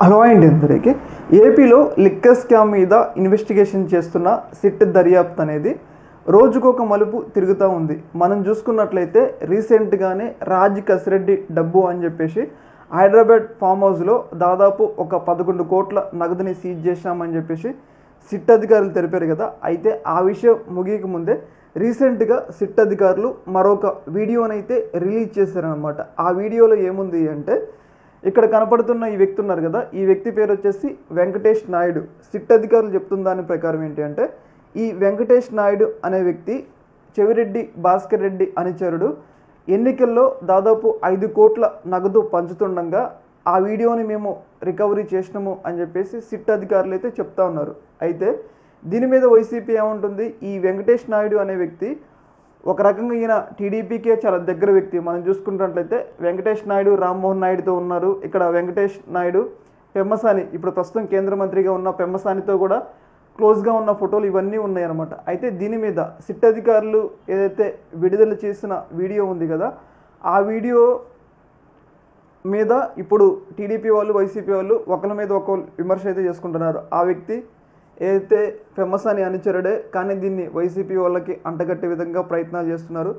Hello అండి అందరికీ. ఏపీలో లిక్కర్ స్కామ్ మీద ఇన్వెస్టిగేషన్ చేస్తున్న సిట్ దర్యాప్తు అనేది రోజుకొక మలుపు తిరుగుతూ ఉంది. మనం చూసుకున్నట్లయితే రీసెంట్గానే రాజ్ కసిరెడ్డి డబ్బు అని చెప్పేసి హైదరాబాద్ ఫామ్ హౌస్లో దాదాపు ఒక 11 కోట్ల నగదుని సీజ్ చేశామని చెప్పేసి సిట్ అధికారులు తెలిపారు కదా. అయితే ఆ విషయం ముగియక ముందే రీసెంట్గా సిట్ అధికారులు మరొక వీడియోనైతే రిలీజ్ చేశారనమాట. ఆ వీడియోలో ఏముంది అంటే, ఇక్కడ కనపడుతున్న ఈ వ్యక్తి ఉన్నారు కదా, ఈ వ్యక్తి పేరు వచ్చేసి వెంకటేష్ నాయుడు. సిట్ అధికారులు చెప్తున్న దాని ప్రకారం ఏంటి అంటే, ఈ వెంకటేష్ నాయుడు అనే వ్యక్తి చెవిరెడ్డి భాస్కర్ రెడ్డి అనుచరుడు ఎన్నికల్లో దాదాపు 5 కోట్ల నగదు పంచుతుండగా ఆ వీడియోని మేము రికవరీ చేసినాము అని చెప్పేసి సిట్ అధికారులు అయితే చెప్తా ఉన్నారు. అయితే దీని మీద వైసీపీ ఏముంటుంది, ఈ వెంకటేష్ నాయుడు అనే వ్యక్తి ఒక రకంగా ఈయన టీడీపీకే చాలా దగ్గర వ్యక్తి. మనం చూసుకున్నట్లయితే వెంకటేష్ నాయుడు రామ్మోహన్ నాయుడుతో ఉన్నారు. ఇక్కడ వెంకటేష్ నాయుడు పెమ్మసాని, ఇప్పుడు ప్రస్తుతం కేంద్ర మంత్రిగా ఉన్న పెమ్మసానితో కూడా క్లోజ్గా ఉన్న ఫోటోలు ఇవన్నీ ఉన్నాయన్నమాట. అయితే దీని మీద సిట్ అధికారులు ఏదైతే విడుదల చేసిన వీడియో ఉంది కదా, ఆ వీడియో మీద ఇప్పుడు టీడీపీ వాళ్ళు వైసీపీ వాళ్ళు ఒకరి మీద ఒకరు విమర్శ అయితే చేసుకుంటున్నారు. ఆ వ్యక్తి ఏదైతే ఫేమస్ అని అనుచరుడే, కానీ దీన్ని వైసీపీ వాళ్ళకి అంటగట్టే విధంగా ప్రయత్నాలు చేస్తున్నారు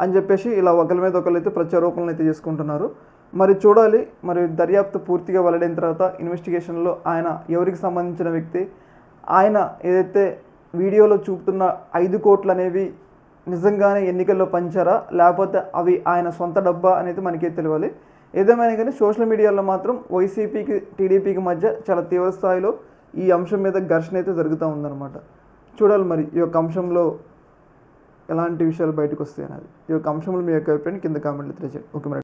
అని చెప్పేసి ఇలా ఒకరి మీద ఒకరు అయితే ప్రత్యారోపణలు అయితే చేసుకుంటున్నారు. మరి చూడాలి, మరి దర్యాప్తు పూర్తిగా వెల్లడైన తర్వాత ఇన్వెస్టిగేషన్లో ఆయన ఎవరికి సంబంధించిన వ్యక్తి, ఆయన ఏదైతే వీడియోలో చూపుతున్న 5 కోట్లు అనేవి నిజంగానే ఎన్నికల్లో పంచారా లేకపోతే అవి ఆయన సొంత డబ్బా అనేది మనకే తెలియాలి. ఏదేమైనా కానీ సోషల్ మీడియాలో మాత్రం వైసీపీకి టీడీపీకి మధ్య చాలా తీవ్ర స్థాయిలో ఈ అంశం మీద ఘర్షణ అయితే జరుగుతూ ఉందన్నమాట. చూడాలి మరి ఈ యొక్క అంశంలో ఎలాంటి విషయాలు బయటకు వస్తాయి అనేది. ఈ యొక్క అంశంలో మీ యొక్క అభిప్రాయాన్ని కింద కామెంట్లు తెలియజేయండి. ఓకే మరి.